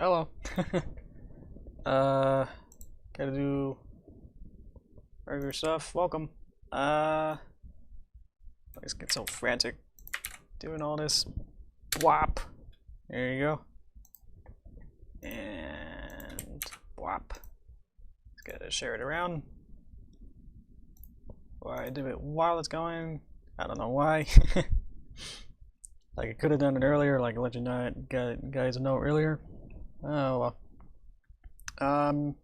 Hello. uh, gotta do regular stuff. Welcome. I just get so frantic doing all this. Whop. There you go. And whop. Just gotta share it around. Why I do it while it's going? I don't know why. Like I could have done it earlier. Like let you know, guys know earlier. Oh well.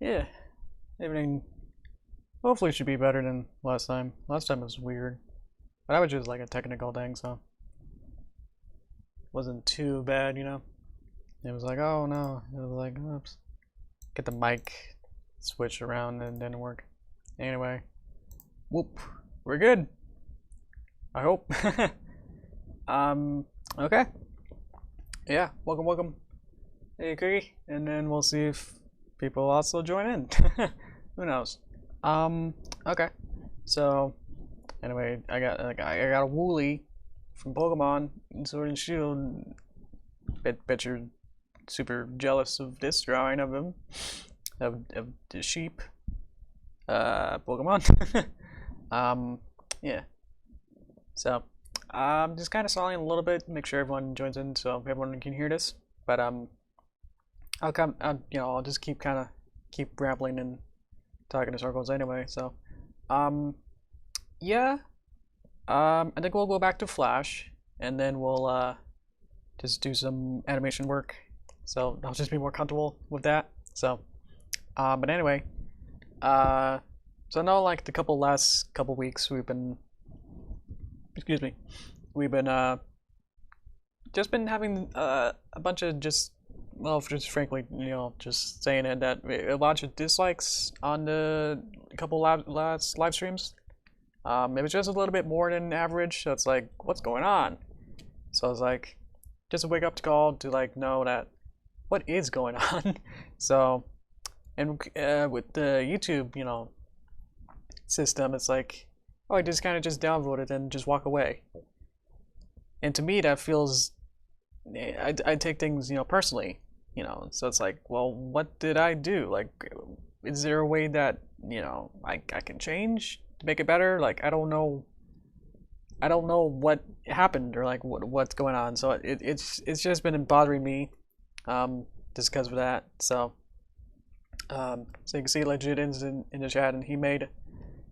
Yeah. Everything hopefully should be better than last time. Last time was weird. But that was just like a technical thing, so wasn't too bad, you know. It was like, oh no. It was like, oops. Get the mic switched around and didn't work. Anyway. Whoop. We're good. I hope. Okay. Yeah, welcome. Hey, Cookie. And then we'll see if people also join in. Who knows? Okay. So, anyway, I got a Wooly from Pokemon Sword and Shield. Bet you're super jealous of this drawing of him, of the sheep. Pokemon. Yeah. So, I'm just kind of stalling a little bit, make sure everyone joins in, so everyone can hear this. But I'll just keep rambling and talking in circles anyway. So, yeah. I think we'll go back to Flash, and then we'll just do some animation work. So I'll just be more comfortable with that. So, but anyway, so I know like the last couple weeks we've been, just been having a bunch of just frankly, just saying it, that a bunch of dislikes on the couple last live streams. It was just a little bit more than average, so it's like, what's going on? So I was like, just a wake up call to like know that what is going on. So, and with the YouTube, system, it's like, oh, I just kind of just downvote it and just walk away. And to me, that feels, I take things, personally, So it's like, well, what did I do? Like, is there a way that I can change to make it better? Like, I don't know what happened or like what's going on. So it's just been bothering me, just because of that. So, so you can see Legit in the chat, and he made a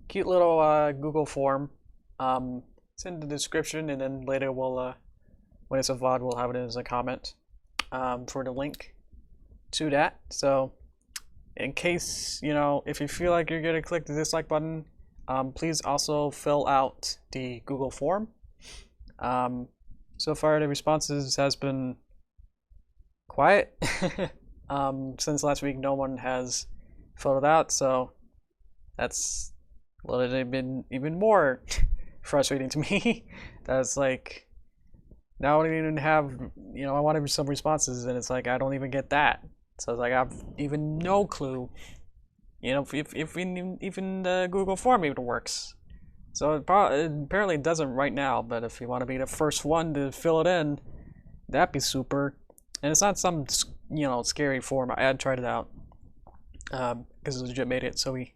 cute little Google form. It's in the description, and then later we'll when it's a VOD, we'll have it as a comment for the link to that. So in case, if you feel like you're gonna click the dislike button, please also fill out the Google form. So far the responses has been quiet. Since last week no one has filled it out, so that's literally been even more frustrating to me. That's like, now I don't even have, I wanted some responses, and it's like I don't even get that. So it's like I have even no clue, if even the Google form even works. So it apparently doesn't right now, but if you want to be the first one to fill it in, that'd be super. And it's not some scary form. I had tried it out because Legit made it, so we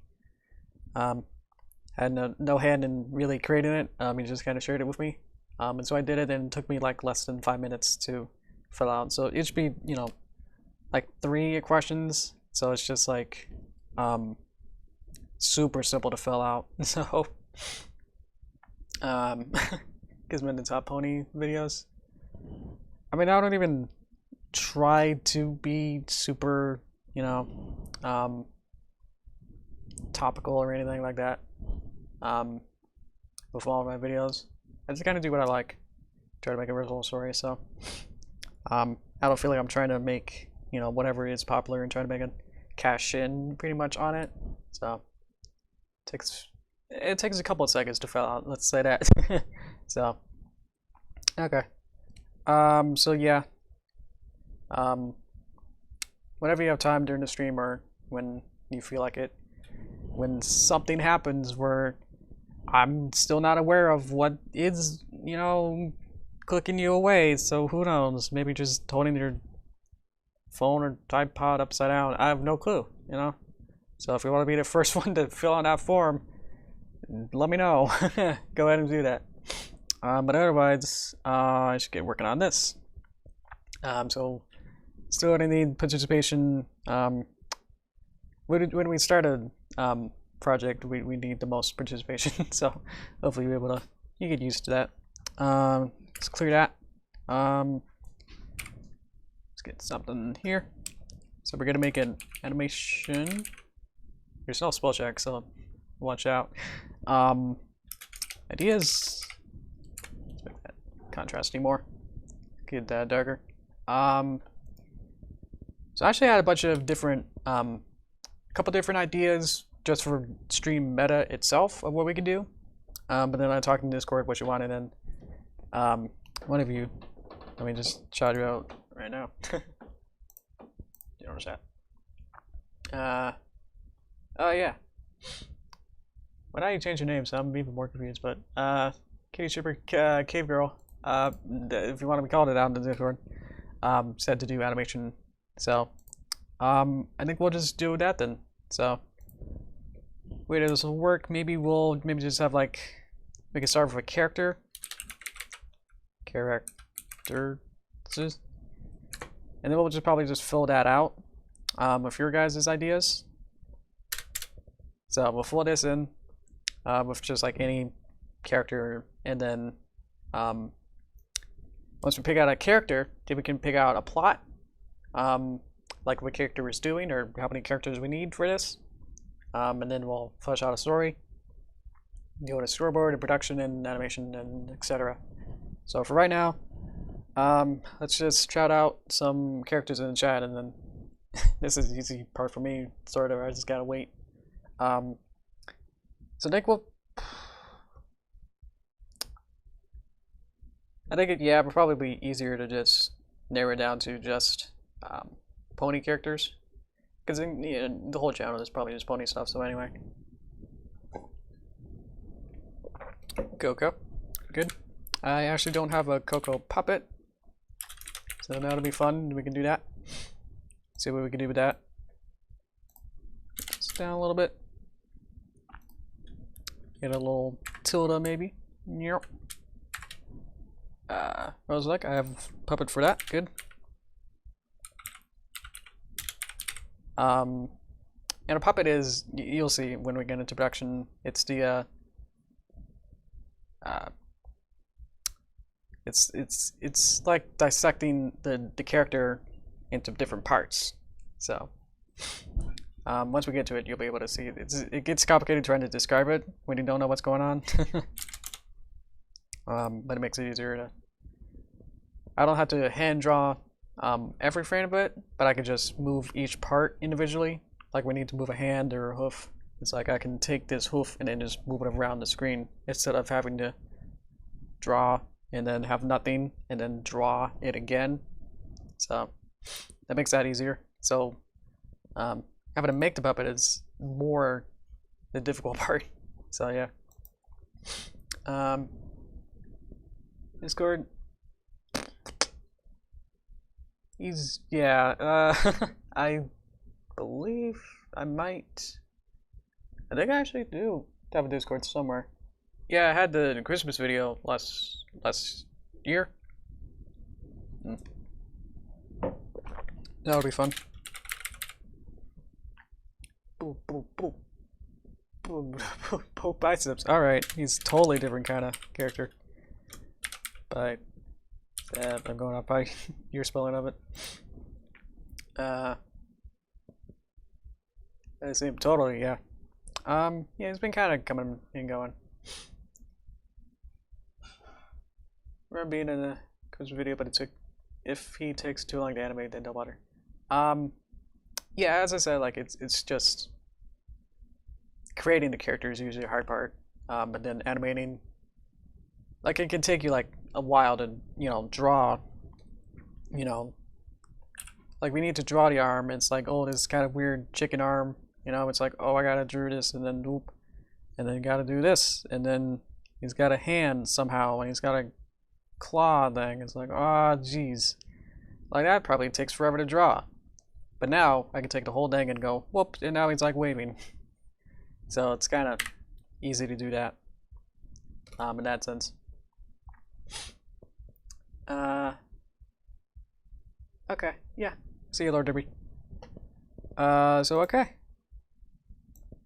had no hand in really creating it. He just kind of shared it with me. And so I did it, and it took me like less than 5 minutes to fill out. So it should be, like 3 questions. So it's just like super simple to fill out. So gives me the Top Pony videos. I mean, I don't even try to be super, topical or anything like that with all of my videos. I just kind of do what I like, try to make a original story. So I don't feel like I'm trying to make whatever is popular and trying to make a cash in pretty much on it. So it takes a couple of seconds to fill out, let's say that. So okay, so yeah, whenever you have time during the stream or when you feel like it, when something happens where I'm still not aware of what is, clicking you away, so who knows, maybe just holding your phone or tripod upside down. I have no clue, you know. So if you want to be the first one to fill out that form, let me know. Go ahead and do that. But otherwise, I should get working on this. So still gonna need participation. When we start a project, we need the most participation. So hopefully you're able to get used to that. Let's clear that. Let's get something here. So we're gonna make an animation. There's no spell check, so watch out. Ideas. Let's make that contrasty more. Get that darker. So I actually had a bunch of different, couple different ideas just for stream meta itself of what we could do. But then I talked in Discord what you wanted, and one of you, let me just shout you out right now. You notice that? Oh yeah. Why don't you change your name? So I'm even more confused. But Kitty Shipper Cave Girl, if you want to be called it out in the Discord, said to do animation. So I think we'll just do that then. So wait, this will work. Maybe we'll just have like, we can start with a character. Character. And then we'll just probably just fill that out with your guys' ideas. So we'll fill this in with just like any character, and then once we pick out a character, then we can pick out a plot, like what character is doing or how many characters we need for this, and then we'll flesh out a story, go to storyboard and production and animation and etc. So for right now, let's just shout out some characters in the chat, and then this is the easy part for me, sort of. I just gotta wait. So I think it'll probably be easier to just narrow it down to just pony characters, because the whole channel is probably just pony stuff. So anyway, Coco, good. I actually don't have a Coco puppet, so that'll be fun. We can do that. See what we can do with that. Just down a little bit. Get a little tilde maybe. Yep. Roseluck, I have puppet for that. Good. And a puppet is, you'll see when we get into production, it's the it's like dissecting the character into different parts. So once we get to it, you'll be able to see it. It gets complicated trying to describe it when you don't know what's going on. But it makes it easier to. I don't have to hand draw every frame of it, but I can just move each part individually. Like we need to move a hand or a hoof. It's like I can take this hoof and then just move it around the screen instead of having to draw and then have nothing and then draw it again. So that makes that easier. So having to make the puppet is more the difficult part. So yeah. Discord. He's, yeah, I believe I might. I think I actually do have a Discord somewhere. Yeah, I had the Christmas video last year. That would be fun. Boop, boop, boop. Boop, boop, boop, biceps. Alright, he's totally different kind of character. But I'm going off by your spelling of it. I see him totally, yeah. Yeah, he's been kind of coming and going. I remember being in a Christmas video, but it took, if he takes too long to animate, then don't bother. Yeah, as I said, like it's just creating the character is usually the hard part, but then animating, like it can take you like a while to draw, like we need to draw the arm. It's like, oh, this kind of weird chicken arm, it's like, oh, I gotta draw this, and then whoop, and then you gotta do this, and then he's got a hand somehow, and he's got a claw thing. It's like, ah, oh, geez, like that probably takes forever to draw. But now I can take the whole thing and go whoop, and now he's like waving. So it's kind of easy to do that in that sense. Okay, yeah. See you, Lord Derpy. So okay.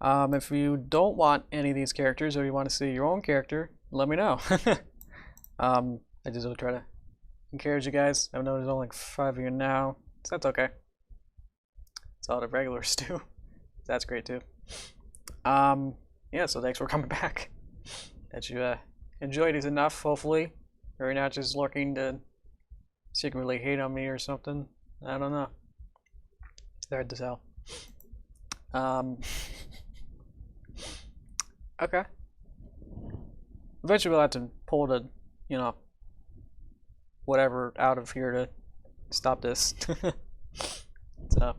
If you don't want any of these characters, or you want to see your own character, let me know. I just will try to encourage you guys. I know there's only like 5 of you now, so that's okay. It's all the regulars do. That's great too. Yeah, so thanks for coming back. That you enjoyed it enough, hopefully. Or you're not just lurking to secretly hate on me or something. I don't know. It's hard to tell. Okay. Eventually we'll have to pull the, you know, whatever out of here to stop this. So,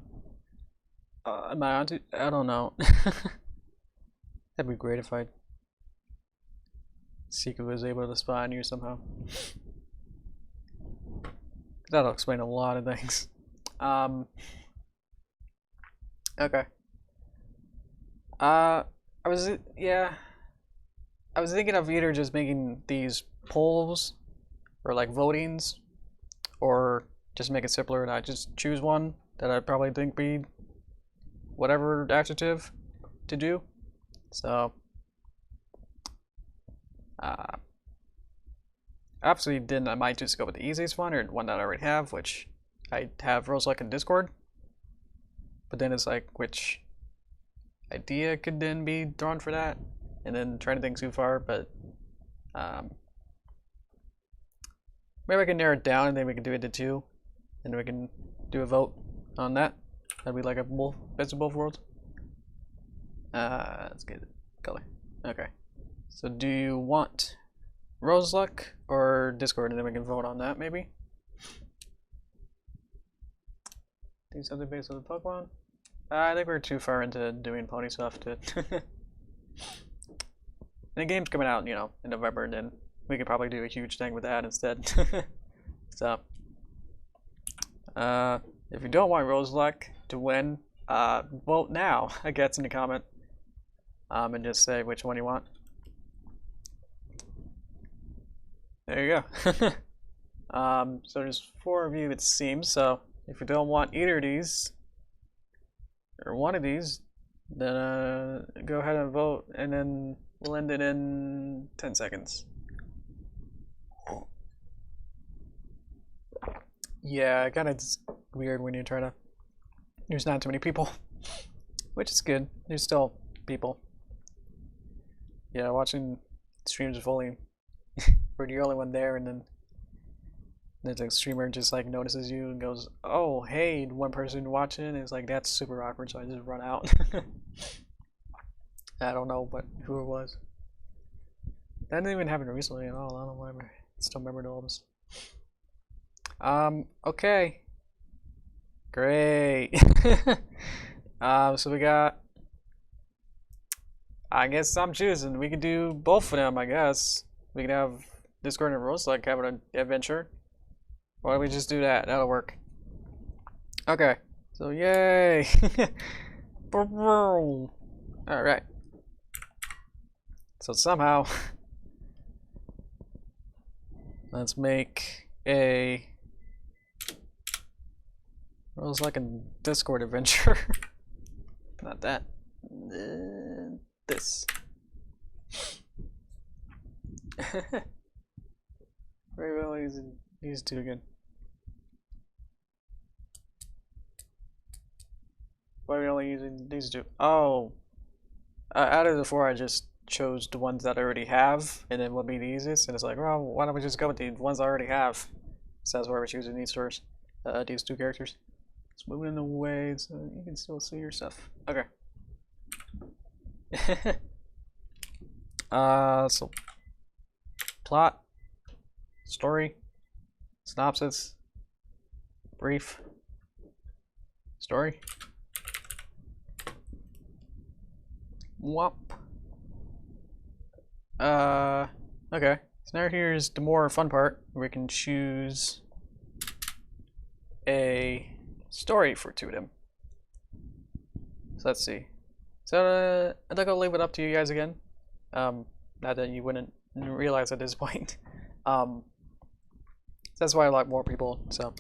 am I on to? I don't know. That'd be great if I secretly was able to spy on you somehow. That'll explain a lot of things. Okay. I was thinking of either just making these polls or like votings, or just make it simpler and I just choose one that I probably think be whatever adjective to do. So obviously then I might just go with the easiest one, or one that I already have, which I have Roseluck in Discord. But then it's like, which idea could then be drawn for that? And then trying to think too far, but maybe I can narrow it down and then we can do it to 2. And we can do a vote on that. That'd be like a best of both worlds. Let's get color. Okay. So do you want Roseluck or Discord, and then we can vote on that maybe? Do something based on the Pokemon? I think we're too far into doing pony stuff to. And the game's coming out, you know, in November, and then we could probably do a huge thing with that instead. So, if you don't want Roseluck to win, vote now, I guess, in the comment, and just say which one you want. There you go. So there's 4 of you, it seems. So if you don't want either of these or one of these, then go ahead and vote, and then we'll end it in 10 seconds. Yeah, kind of weird when you're trying to. There's not too many people, which is good. There's still people. Yeah, watching streams of only we're the only one there, and then there's a streamer just like notices you and goes, "Oh, hey, one person watching." And it's like, that's super awkward, so I just run out. I don't know, but who it was. That didn't even happen recently at all. I don't know why I still remembered all this. Okay. Great. So we got, I guess I'm choosing. We could do both of them, I guess. We could have Discord and Roseluck have an adventure. Why don't we just do that? That'll work. Okay. So yay. Alright. So somehow let's make a Roseluck and Discord adventure. Not that. This. Very well, these two again. Why are we only using these two? Oh, out of the 4, I just chose the ones that I already have, and then what would be the easiest. And it's like, well, why don't we just go with the ones I already have? So that's why we're choosing these first. These 2 characters. It's moving in the way so you can still see your stuff. Okay. So plot, story, synopsis, brief, story. Whop. Okay. So now here's the more fun part. We can choose a story for 2 of them. So let's see. So I think I'll leave it up to you guys again. Not that you wouldn't realize at this point. That's why I like more people. So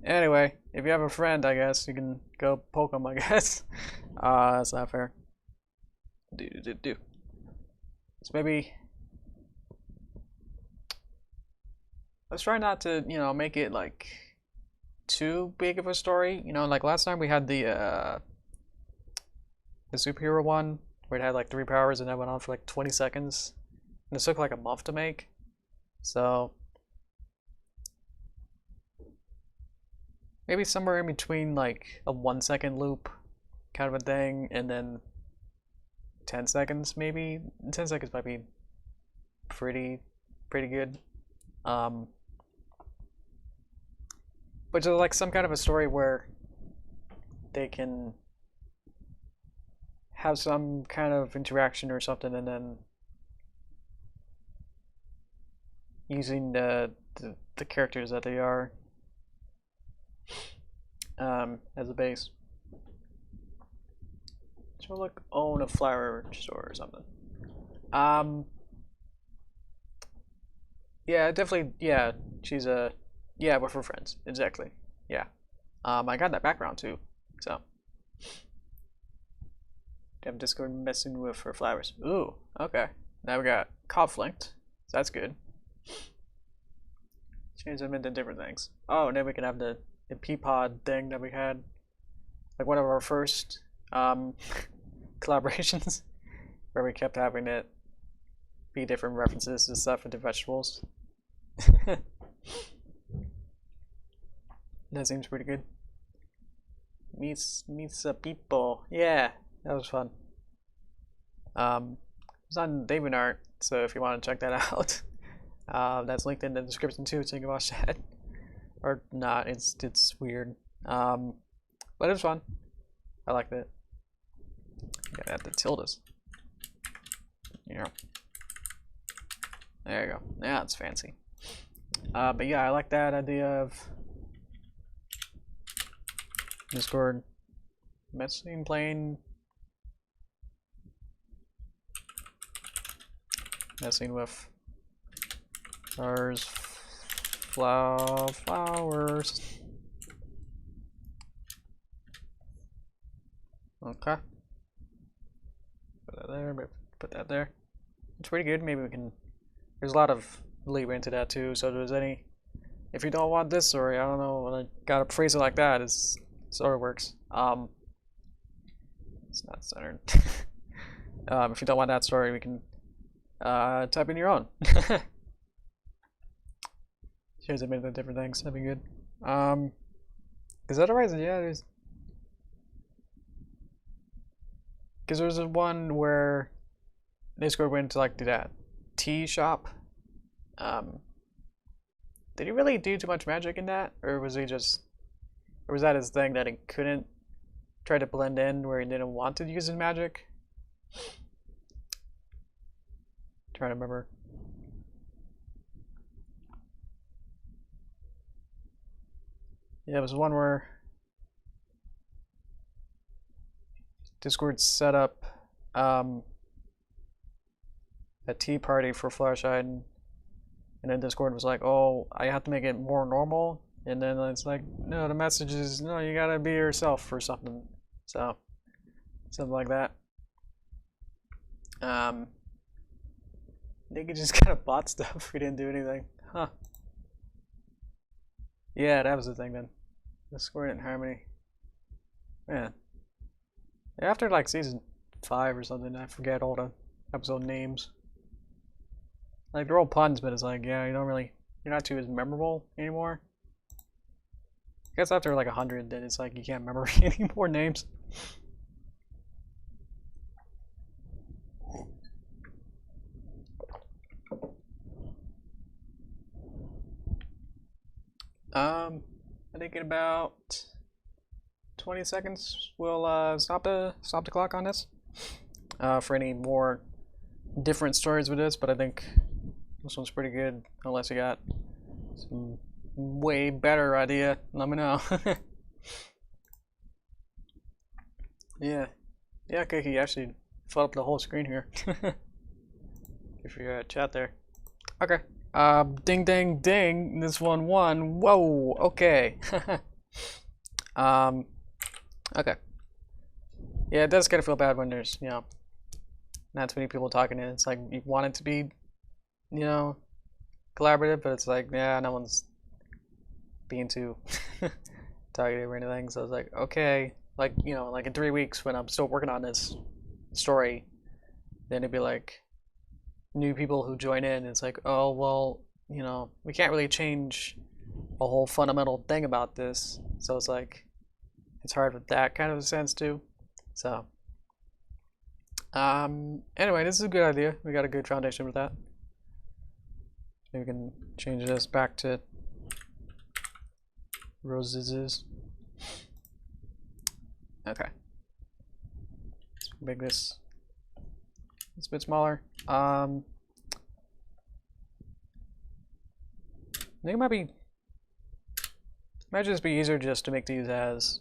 anyway, if you have a friend, I guess you can go poke them. I guess. That's not fair. So maybe let's try not to, make it like too big of a story. Like last time we had the superhero one where it had like 3 powers and that went on for like 20 seconds. And it took like a month to make. So maybe somewhere in between like a 1-second loop kind of a thing and then 10 seconds maybe. 10 seconds might be pretty good. But just like some kind of a story where they can have some kind of interaction or something, and then using the characters that they are as a base. So like own a flower store or something. Yeah, definitely. Yeah, she's a. Yeah, we're for friends. Exactly. Yeah. I got that background too. So. Have Discord messing with her flowers. Ooh, okay. Now we got conflict. So that's good. Change them into different things. Oh, and then we can have the Peapod thing that we had. Like one of our first collaborations. Where we kept having it be different references and stuff into vegetables. That seems pretty good. Meets the people. Yeah, that was fun. It's on DeviantArt, so if you want to check that out, that's linked in the description too, so you can watch that. Or not, it's weird. But it was fun. I liked it. Gotta add the tildes. Yeah. There you go. Yeah, it's fancy. But yeah, I like that idea of Discord messaging playing, messing with flowers. Okay. Put that there. Put that there. It's pretty good. Maybe we can. There's a lot of leeway into that too. So if there's any, if you don't want this story, I don't know. When I gotta phrase it like that, it's sort of works. It's not centered. If you don't want that story, we can type in your own. Here's a minute of different things. That'd be good. Is that otherwise? Yeah, there's. Because there's one where Discord went to like do that tea shop. Did he really do too much magic in that, or was he just, or was that his thing that he couldn't try to blend in where he didn't want to use his magic? Trying to remember. Yeah, it was one where Discord set up a tea party for Fluttershy, and then Discord was like, "Oh, I have to make it more normal," and then it's like, "No, the message is no, you gotta be yourself or something." So, something like that. They could just kind of bot stuff. We didn't do anything, huh? Yeah, that was the thing then. Discord and Harmony. Man. After like season 5 or something, I forget all the episode names. Like they're all puns, but it's like, yeah, you're not too as memorable anymore. I guess after like 100, then it's like you can't remember any more names. I think in about 20 seconds we'll stop the clock on this. For any more different stories with this, but I think this one's pretty good. Unless you got some way better idea, let me know. Yeah. Yeah, okay, he actually filled up the whole screen here. If you're chat there. Okay. Ding ding ding. This one won. Whoa, okay. um okay. Yeah, it does kind of feel bad when there's, not too many people talking and it's like you want it to be, collaborative, but it's like, yeah, no one's being too talkative or anything. So it's like, okay, like, like in 3 weeks when I'm still working on this story, then it'd be like new people who join in. It's like, oh, well, we can't really change a whole fundamental thing about this. So it's like, it's hard with that kind of a sense too. So, anyway, this is a good idea. We got a good foundation with that. Maybe we can change this back to roses. Okay. Let's make this a bit smaller. I think it might just be easier just to make these as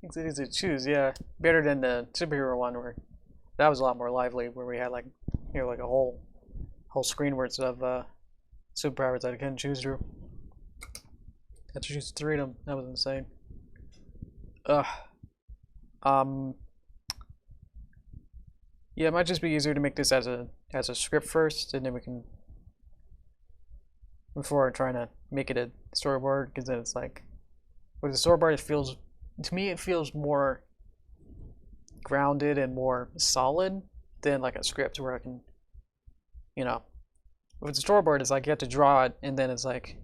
it's easy to choose, yeah. Better than the superhero one where that was a lot more lively, where we had like like a whole screen worth of superpowers that I couldn't choose through. I had to choose 3 of them. That was insane. Ugh. Yeah, it might just be easier to make this as a script first, and then we can, before trying to make it a storyboard, because then it's like with the storyboard it feels, to me it feels more grounded and more solid than like a script where I can, with the storyboard it's like you have to draw it and then it's like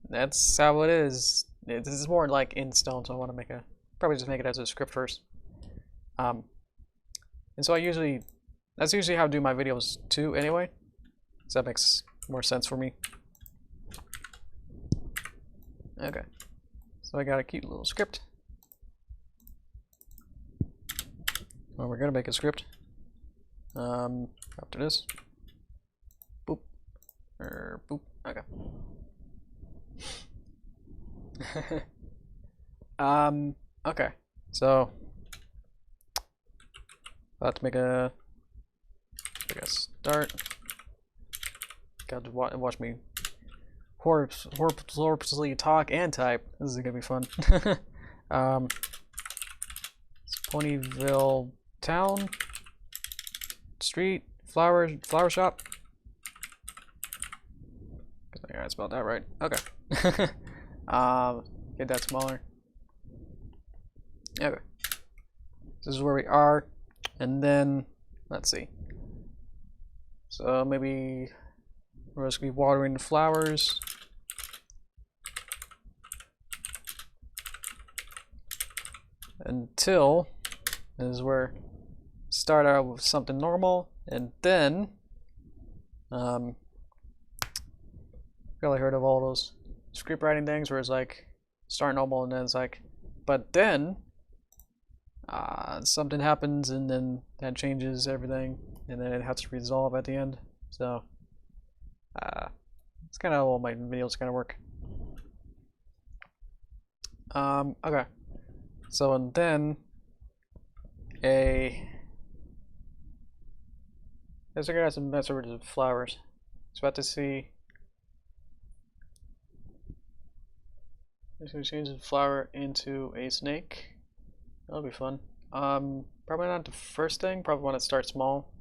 that's how it is. This is more like in stone, so I want to probably just make it as a script first. And so that's usually how I do my videos too anyway, so that makes more sense for me. Okay, so I got a cute little script. Well, we're gonna make a script. After this. Boop. Boop. Okay. Okay. So let's make a start. Got to watch me horribly talk and type. This is gonna be fun. Ponyville town, street, flower shop. I spelled that right. Okay. Get that smaller. Okay. This is where we are, and then let's see. So maybe we're just gonna be watering the flowers. Until this is where start out with something normal, and then probably heard of all those script writing things where it's like start normal and then it's like, but then something happens and then that changes everything and then it has to resolve at the end. So it's kind of how all my videos kind of work. Okay, so and then let's figure out some mess over the flowers. So I have to see. So we change the flower into a snake. That'll be fun. Probably not the first thing. Probably want to start small.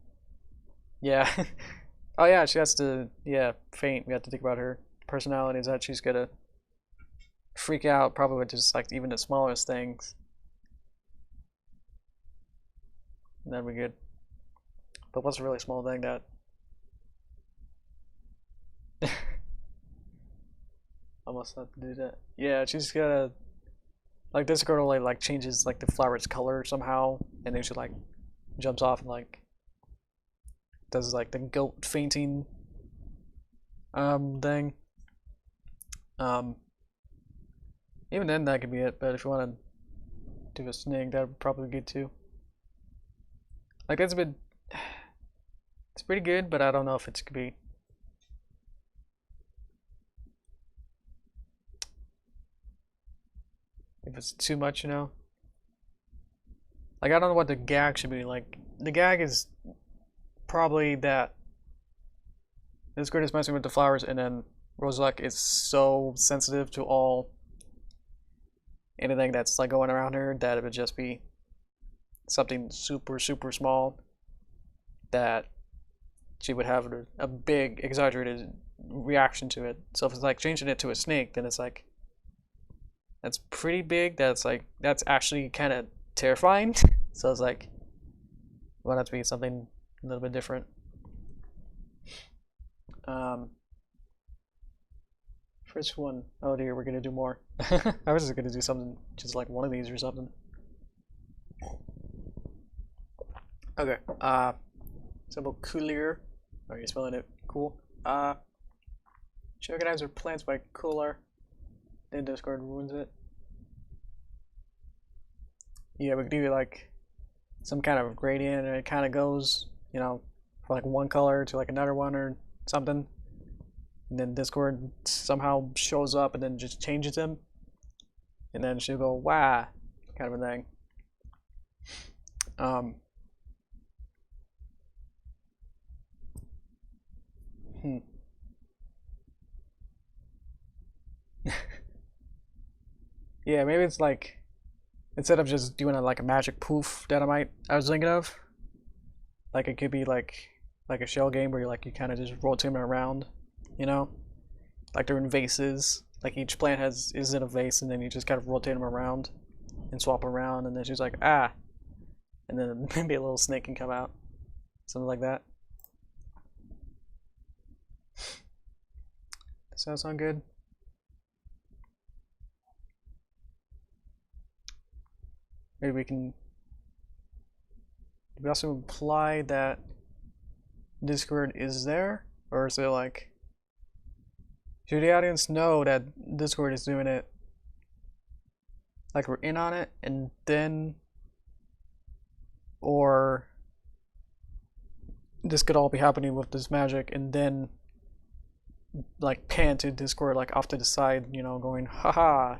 Yeah. Oh yeah, she has to. Yeah, faint. We have to think about her personality. Is that she's gonna freak out probably with just like even the smallest things. That'd be good. But what's a really small thing that almost have to do that? Yeah, she's gotta like this girl like changes like the flower's color somehow, and then she like jumps off and like does like the guilt fainting thing. Even then that could be it. But if you want to do a snake, that would probably be good too. Like that's a bit. It's pretty good, but I don't know if it's could be. If it's too much, you know. Like, I don't know what the gag should be. Like, the gag is probably that Discord is messing with the flowers, and then Rosalek is so sensitive to anything that's like going around her that it would just be something super, super small that she would have a big, exaggerated reaction to it. So if it's like changing it to a snake, then it's like, that's pretty big. That's actually kind of terrifying. So it's like, want it to be something a little bit different. First one. Oh dear, we're gonna do more. I was just gonna do something, just like one of these or something. Okay. Symbol cooler. Oh, you're spelling it cool. She organizes her plants by cooler. Then Discord ruins it. Yeah, we could do like some kind of gradient, and it kind of goes, you know, from like one color to like another one or something. And then Discord somehow shows up and then just changes them. And then she'll go, wow, kind of a thing. Yeah, maybe it's like, instead of just doing like a magic poof that I was thinking of, like it could be like a shell game where you kind of just rotate them around, you know, like they're in vases. Like each plant is in a vase, and then you just kind of rotate them around and swap around, and then she's like, ah, and then maybe a little snake can come out, something like that. Does that sound good? Maybe we can. We also imply that Discord is there, or is it like? Should the audience know that Discord is doing it? Like we're in on it, and then, or this could all be happening with this magic, and then like pan to Discord like off to the side, you know, going haha,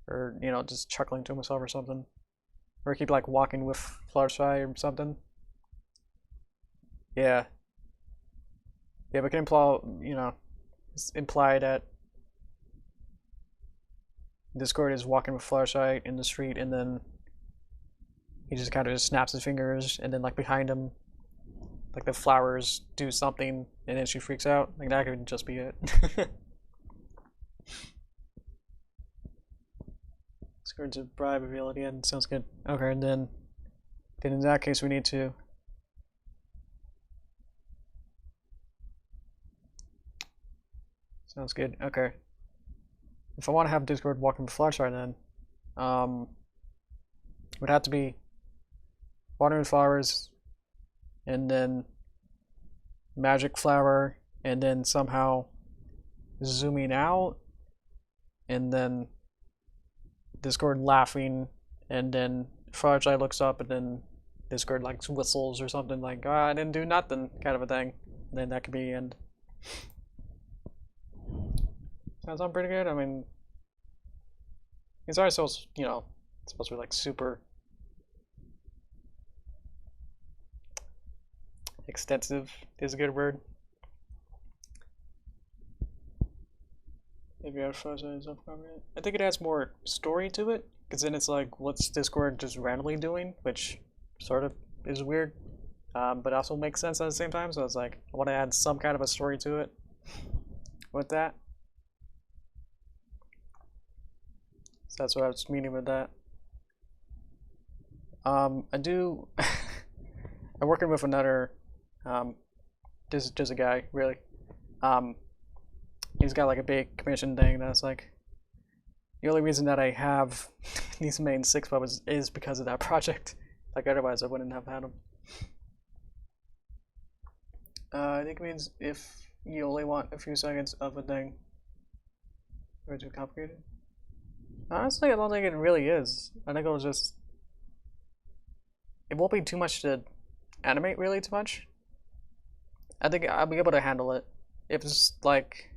or you know, just chuckling to himself or something, or keep like walking with Fluttershy or something. Yeah, we can imply, you know, imply that Discord is walking with Fluttershy in the street, and then he just kind of just snaps his fingers, and then like behind him, like the flowers do something, and then she freaks out. Like that could just be it. Discord's a bribe reveal at the end. Sounds good. Okay, and then in that case we need to. Sounds good. Okay. If I want to have Discord walking with Fluttershy, then it would have to be watering flowers, and then magic flower, and then somehow zooming out, and then Discord laughing, and then Fluttershy looks up, and then Discord like whistles or something like, oh, I didn't do nothing, kind of a thing. And then that could be the end. Sounds pretty good. I mean, these are so, you know, it's supposed to be like super extensive is a good word. Maybe I think it adds more story to it, because then it's like, what's Discord just randomly doing, which sort of is weird, but also makes sense at the same time. So it's like, I want to add some kind of a story to it with that. So that's what I was meaning with that. I do. I'm working with another. This is just a guy, really. He's got like a big commission thing that's like. The only reason that I have these main 6 puppets is because of that project. Like otherwise, I wouldn't have had them. I think it means if you only want a few seconds of a thing. Or too complicated. Honestly, I don't think it really is. I think it'll just. It won't be too much to animate, really, too much. I think I'll be able to handle it. If it's like.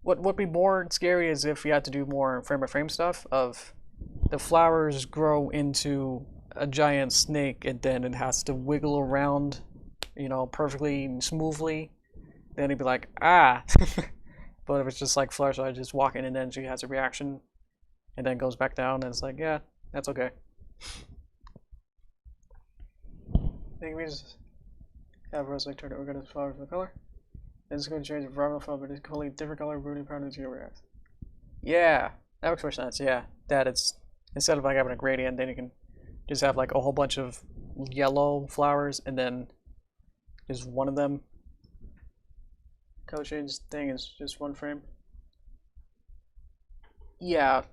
What would be more scary is if you had to do more frame by frame stuff of the flowers grow into a giant snake, and then it has to wiggle around, you know, perfectly smoothly, then it'd be like, ah. But if it's just like Fluttershy just walking and then she has a reaction and then goes back down, and it's like, yeah, that's okay. I think we just have rose like turn it, we're gonna flowers the color. And it's going to change the variable flower, but it's completely different color, rooting pattern to your react. Yeah, that makes more sense. Yeah, that it's instead of like having a gradient, then you can just have like a whole bunch of yellow flowers and then just one of them. Color change thing is just one frame. Yeah,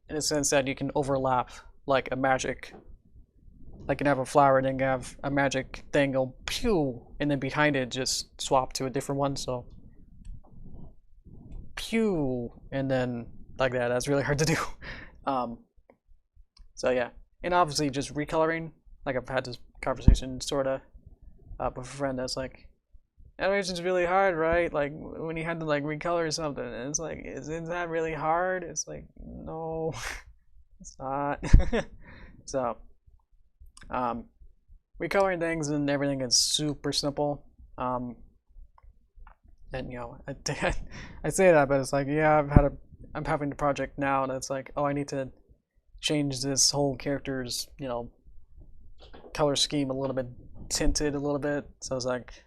in a sense that you can overlap like a magic. Like you can have a flower and then you have a magic thing go pew, and then behind it just swap to a different one. So pew, and then like that. That's really hard to do. So yeah, and obviously just recoloring. Like I've had this conversation sorta with a friend that's like, animation's really hard, right? Like when you had to like recolor something, and it's like, isn't that really hard? It's like, no, it's not. So, recoloring things and everything is super simple. And you know, I say that, but it's like, yeah, I'm having the project now, and it's like, oh, I need to change this whole character's, you know, color scheme a little bit, tinted a little bit. So I was like,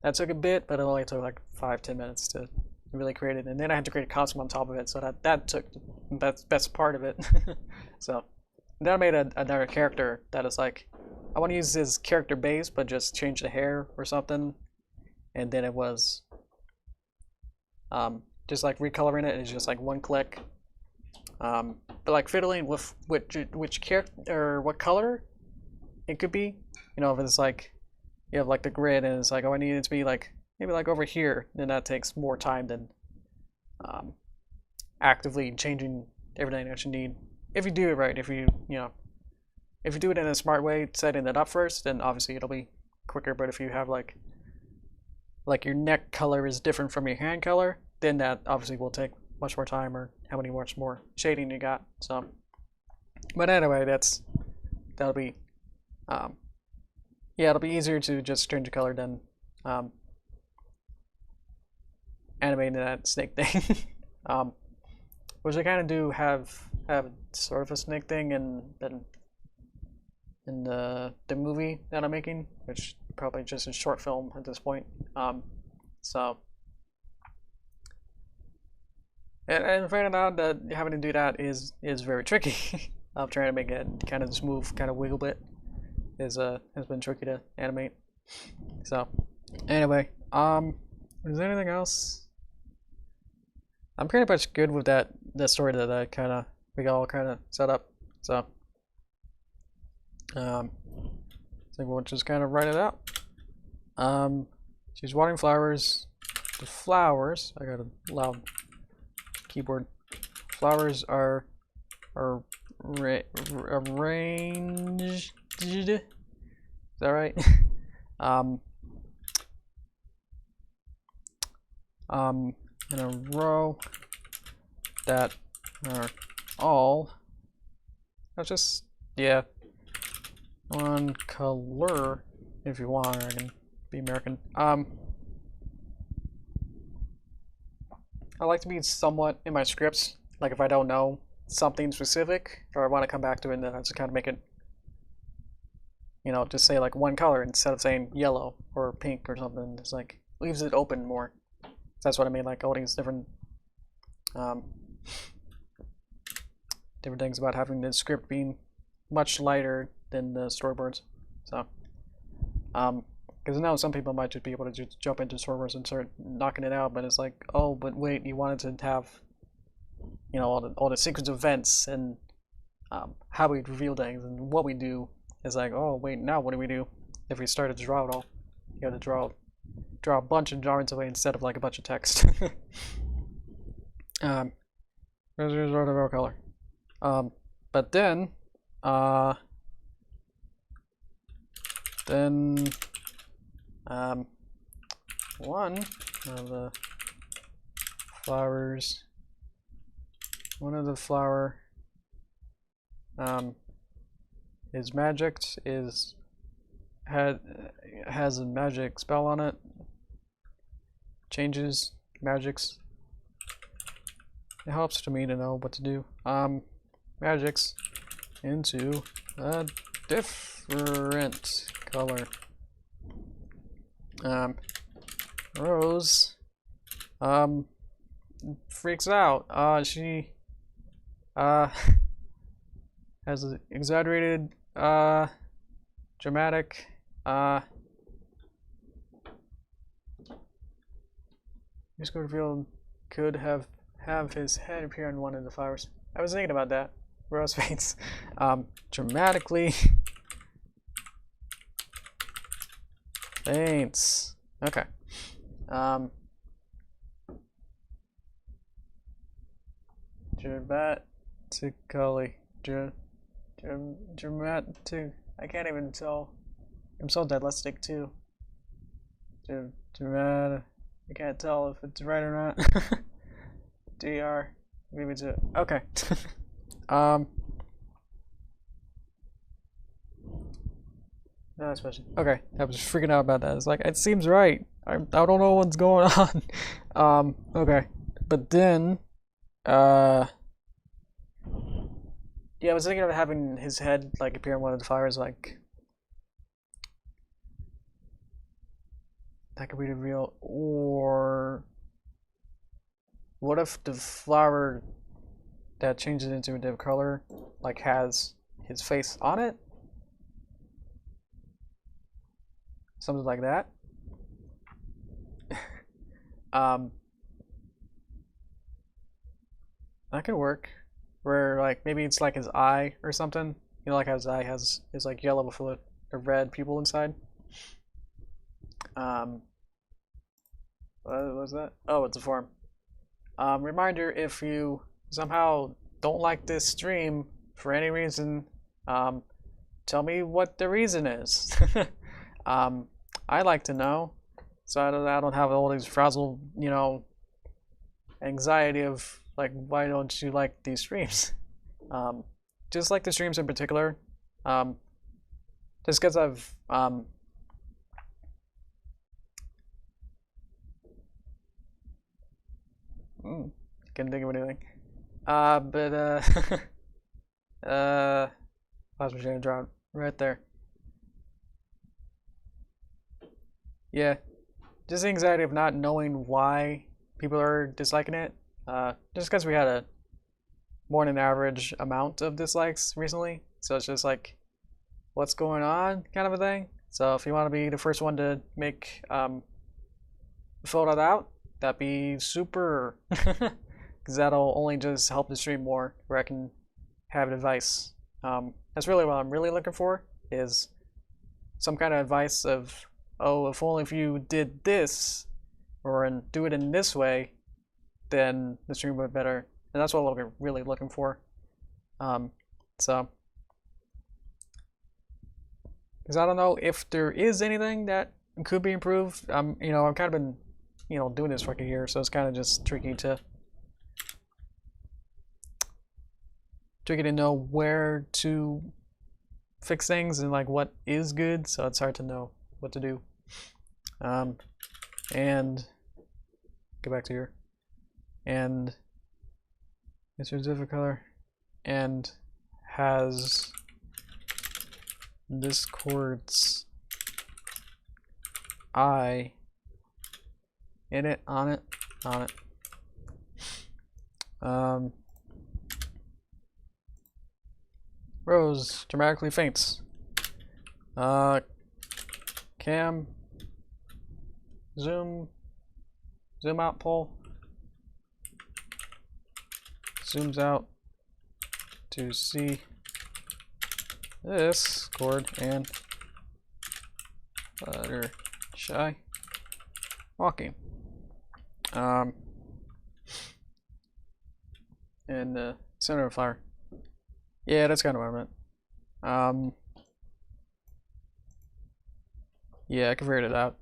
that took a bit, but it only took like 5-10 minutes to really create it, and then I had to create a costume on top of it. So that took that's best part of it. So then I made another character that is like, I want to use his character base, but just change the hair or something, and then it was just like recoloring it. It's just like one click. But like fiddling with which character or what color it could be. You know, if it's like you have like the grid and it's like, oh, I need it to be like maybe like over here, then that takes more time than actively changing everything that you need. If you do it right, if you do it in a smart way, setting it up first, then obviously it'll be quicker. But if you have like your neck color is different from your hand color, then that obviously will take much more time, or how many much more shading you got. So, but anyway, that'll be yeah, it'll be easier to just change the color than animating that snake thing. Which I kind of do have sort of a snake thing in the movie that I'm making, which probably just a short film at this point. So, and finding out that having to do that is very tricky. I'm trying to make it kind of smooth, kind of wiggle bit has been tricky to animate. So, anyway, is there anything else? I'm pretty much good with that story that we all kind of set up. So, I think we'll just kind of write it out. She's watering flowers. The flowers, I got a loud keyboard. Flowers are arranged. Is that right? In a row that are all. That's just, yeah, one color if you want, or I can be American. I like to be somewhat in my scripts, like if I don't know something specific or I want to come back to it, then I just kind of make it, you know, just say like one color instead of saying yellow or pink or something. It's like leaves it open more. That's what I mean, like all these different things about having the script being much lighter than the storyboards. So, because now some people might just be able to just jump into storyboards and start knocking it out, but it's like, oh, but wait, you wanted to have, you know, all the sequence of events and how we reveal things and what we do. It's like, oh wait, now what do we do if we started to draw it all? You have to draw a bunch of drawings away instead of like a bunch of text. There's a real color. But then one of the flowers, one of the flower His magic has a magic spell on it. Changes magics. It helps to me to know what to do. Magics into a different color. Rose freaks out. She has an exaggerated dramatic Musical reveal could have his head appear on one of the flowers. I was thinking about that. Rose faints. Dramatically faints. Okay. Dramatically. Dramatic. I can't even tell. I'm so dyslexic too. Dramatic. I can't tell if it's right or not. DR. Maybe it's okay. No especially. Okay, I was freaking out about that. It's like it seems right. I don't know what's going on. Okay, but then, yeah, I was thinking of having his head like appear in one of the flowers, like that could be the real. Or what if the flower that changes into a different color like has his face on it? Something like that. That could work. Where like maybe it's like his eye or something. You know, like how his eye has is like yellow with a red pupil inside. What was that? Oh, it's a form. Reminder: if you somehow don't like this stream for any reason, tell me what the reason is. I like to know, so I don't have all these frazzled, you know, anxiety of like, why don't you like these streams? Just like the streams in particular, just because I've can't think of anything. Plasma gonna drop right there. Yeah, just the anxiety of not knowing why people are disliking it. Just because we had a more than average amount of dislikes recently, so it's just like, what's going on, kind of a thing. So if you want to be the first one to make fill that out, that'd be super, because that'll only just help the stream more, where I can have advice. That's really what I'm really looking for, is some kind of advice of, oh, if only if you did this, or do it in this way, then the stream would be better. And that's what I'm really looking for. So, because I don't know if there is anything that could be improved. You know, I've kind of been, you know, doing this for like a year, so it's kind of just tricky to know where to fix things and like what is good. So it's hard to know what to do. And go back to here. And it's a different color and has Discord's eye in it, on it. Rose dramatically faints. Cam, zoom out, pull. Zooms out to see this chord and Fluttershy walking. In the center of the flower. Yeah, that's kind of what I meant. Yeah, I can figure it out.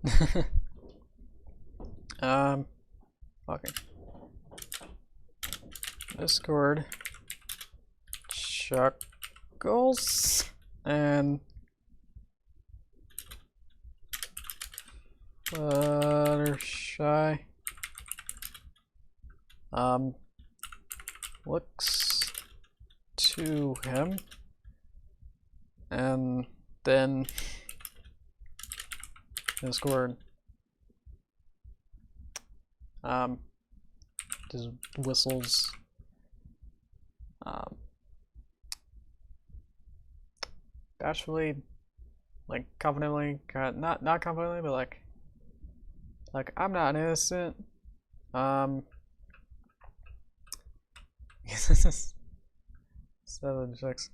Walking. Discord, Chuck locals and Fluttershy looks to him, and then Discord just whistles bashfully, like confidently, not confidently, but like I'm not innocent. 7 6.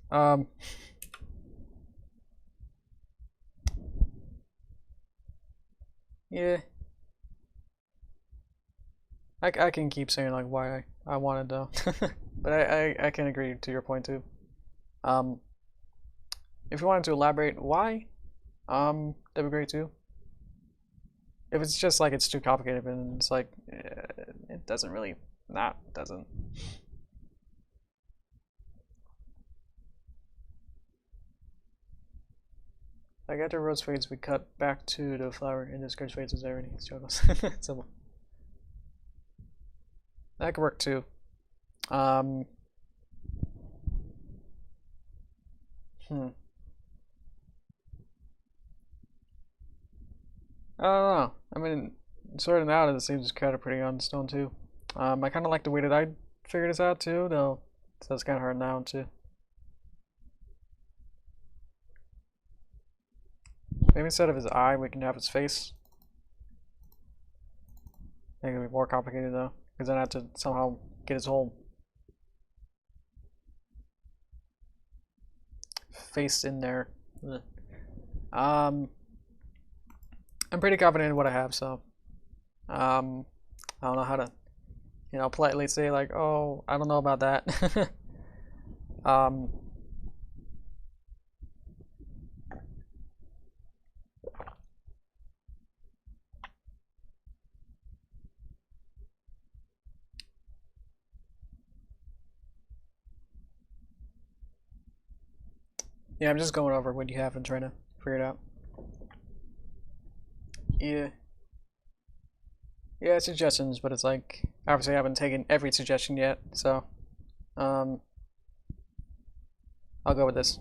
Yeah. I can keep saying like why I wanted to, but I can agree to your point too. If you wanted to elaborate why, that'd be great too. If it's just like it's too complicated and it's like it doesn't really, doesn't. Like after rose fades, we cut back to the flower and discourage fades as everything struggles. Simple. That could work too. I don't know. I mean, sorting out it seems kind of pretty on stone too. I kind of like the way that I figured this out too, though. So it's kind of hard now too. Maybe instead of his eye, we can have his face. I think it'll be more complicated though, because then I have to somehow get his whole face in there. I'm pretty confident in what I have, so I don't know how to, politely say like, oh, I don't know about that. Yeah, I'm just going over what you have and trying to figure it out. Yeah, suggestions, but it's like obviously I haven't taken every suggestion yet, so I'll go with this.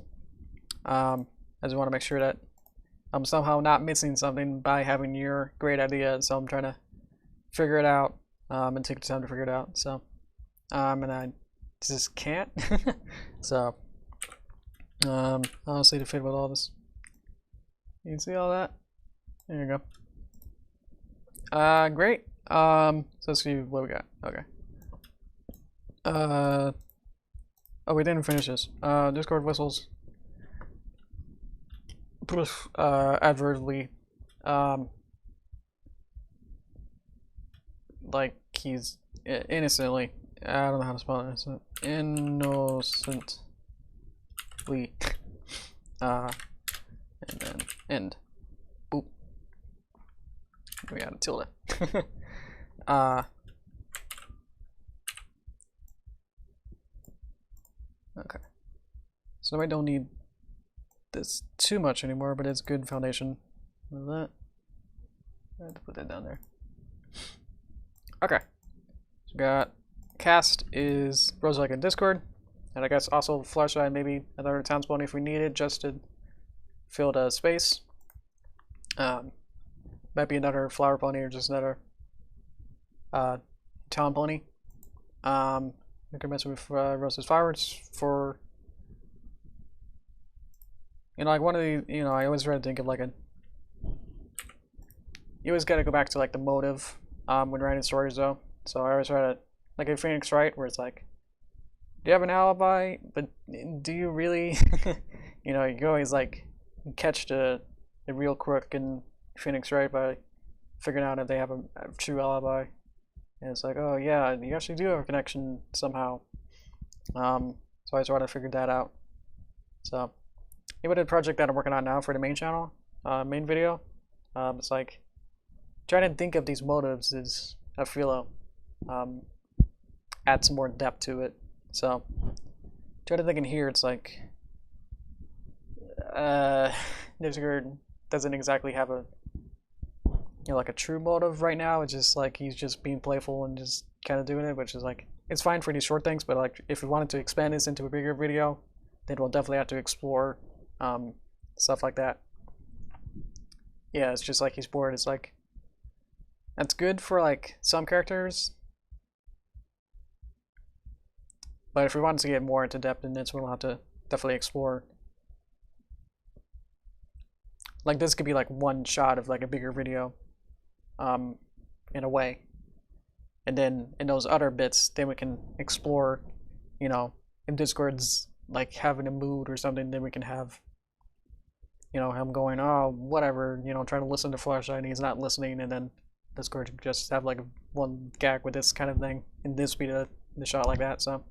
I just want to make sure that I'm somehow not missing something by having your great idea, so I'm trying to figure it out and take the time to figure it out. So and I just can't. So I'll see to fit with all this. You can see all that. There you go. Great. So let's see what we got. Okay. Oh, we didn't finish this. Discord whistles. Adversely. Like he's innocently. I don't know how to spell innocent. Innocently. And then end. Boop. We got a tilde. Okay. So I don't need this too much anymore, but it's good foundation. With that. I have to put that down there. Okay. So we got cast is Rose like in Discord. And I guess also Fluttershy, maybe another town spawn if we need it, just to fill the space. Might be another flower pony or just another town pony. We can mess with Rose's Flowers for, like one of the, I always try to think of like you always got to go back to like the motive when writing stories though. So I always try to, like in Phoenix Wright, where it's like, do you have an alibi? But do you really? You can always like catch the real crook in Phoenix Wright by figuring out if they have a true alibi. And it's like, oh yeah, you actually do have a connection somehow. So I try to figure that out. So, even the project that I'm working on now for the main channel, main video, it's like trying to think of these motives is a feel add some more depth to it. So, try to think in here. It's like, Discord doesn't exactly have a like a true motive right now. It's just like he's just being playful and just kind of doing it, which is like it's fine for these short things, but like if we wanted to expand this into a bigger video, then we'll definitely have to explore stuff like that. Yeah, it's just like he's bored. It's like that's good for like some characters, but if we wanted to get more into depth in this, we'll have to definitely explore. Like this could be like one shot of like a bigger video, in a way, and then in those other bits, then we can explore. You know, if Discord's like having a mood or something, then we can have, you know, him going, oh, whatever, you know, trying to listen to Fluttershy and he's not listening, and then Discord just have like one gag with this kind of thing, and this be the shot like that. So,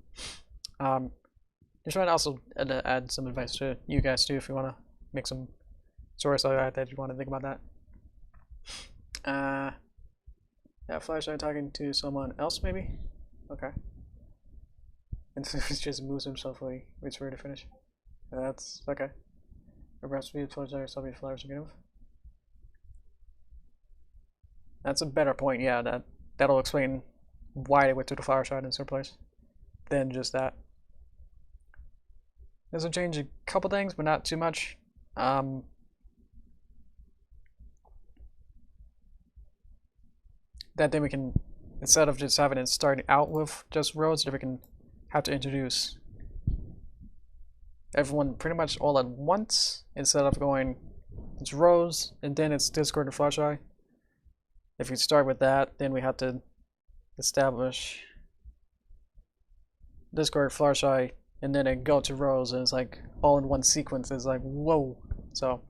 just trying to also add some advice to you guys too, if you want to make some stories like that you want to think about that. Yeah, Fluttershy talking to someone else maybe. Okay. And so he just moves himself when he waits for her to finish. That's okay. Or perhaps we Fluttershy or something flowers to begin with. That's a better point, yeah, that'll explain why they went to the flower shot in the place than just that. This will change a couple things, but not too much. That then we can, instead of just having it starting out with just rows, that we can have to introduce everyone pretty much all at once, instead of going, it's rows, and then it's Discord and Fluttershy. If we start with that, then we have to establish Discord, Fluttershy, and then it go to rows, and it's like all in one sequence. It's like, whoa. So,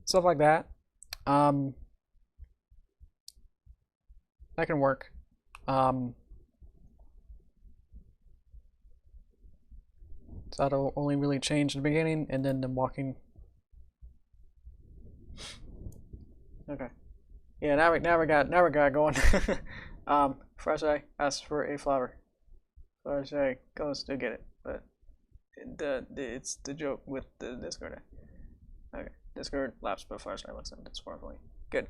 stuff like that. That can work. So that'll only really change in the beginning, and then them walking. Okay. Yeah, now we got going. Fluttershy asks for a flower. Fluttershy goes to get it, but it's the joke with the Discord. Okay, Discord laughs, but Fluttershy looks at him disformally. Good.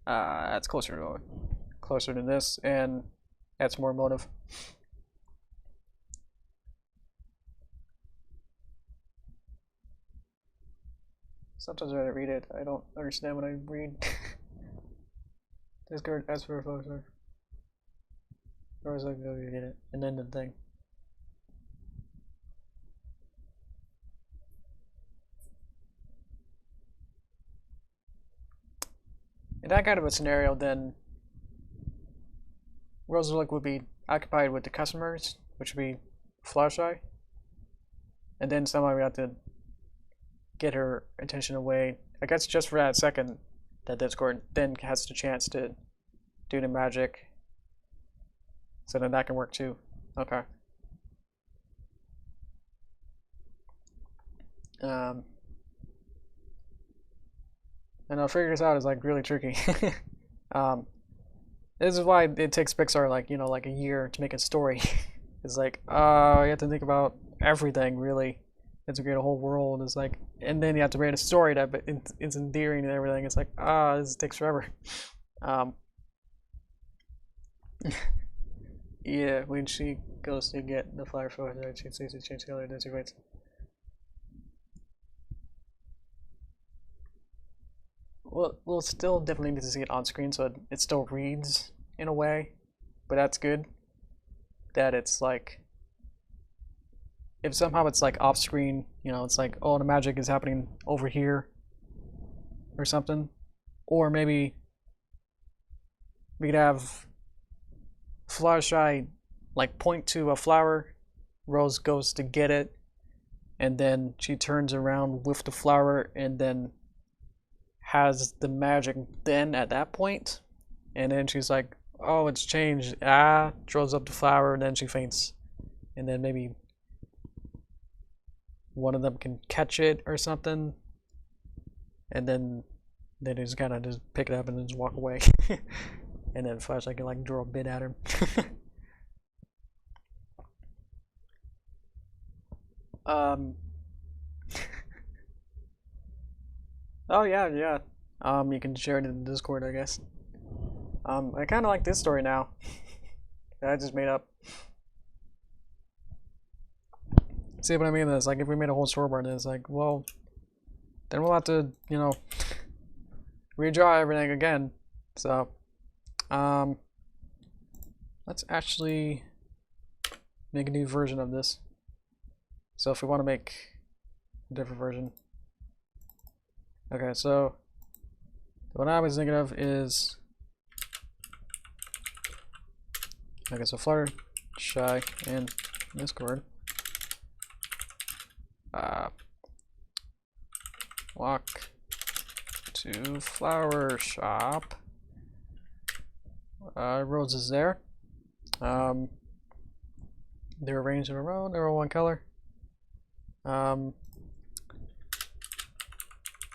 That's closer to this, and adds more motive. Sometimes when I read it, I don't understand what I read. Discord asks for a photo. Or is like, go get it, and then the thing. In that kind of a scenario, then Rosalie would be occupied with the customers, which would be Fluttershy, and then somehow we have to get her attention away. I guess just for that second, that Discord then has the chance to do the magic. So then that can work too. Okay. And I'll figure this out is like really tricky. This is why it takes Pixar like, you know, like a year to make a story. It's like, you have to think about everything really. It's to create a whole world. It's like, and then you have to write a story that it's endearing and everything. It's like, this takes forever. Yeah, when she goes to get the flower for her, she sees it change color, then she waits. Well, we'll still definitely need to see it on screen, so it still reads in a way, but that's good. That it's like, if somehow it's like off screen, you know, it's like, oh, the magic is happening over here, or something, or maybe we could have Fluttershy like point to a flower, Rose goes to get it, and then she turns around with the flower and then has the magic then at that point, and then she's like, oh, it's changed, throws up the flower, and then she faints, and then maybe one of them can catch it or something, and then they just kind of just pick it up and then just walk away. And then Fluttershy can like draw a bit at her. Oh yeah, yeah. You can share it in the Discord, I guess. I kind of like this story now that I just made up. See what I mean? Is like if we made a whole storyboard, it's like, well, then we'll have to, you know, redraw everything again. So, let's actually make a new version of this. So if we want to make a different version. Okay, so what I was thinking of is, okay, so Fluttershy in Discord. Walk to flower shop. Roses there. They're arranged in a row. They're all one color.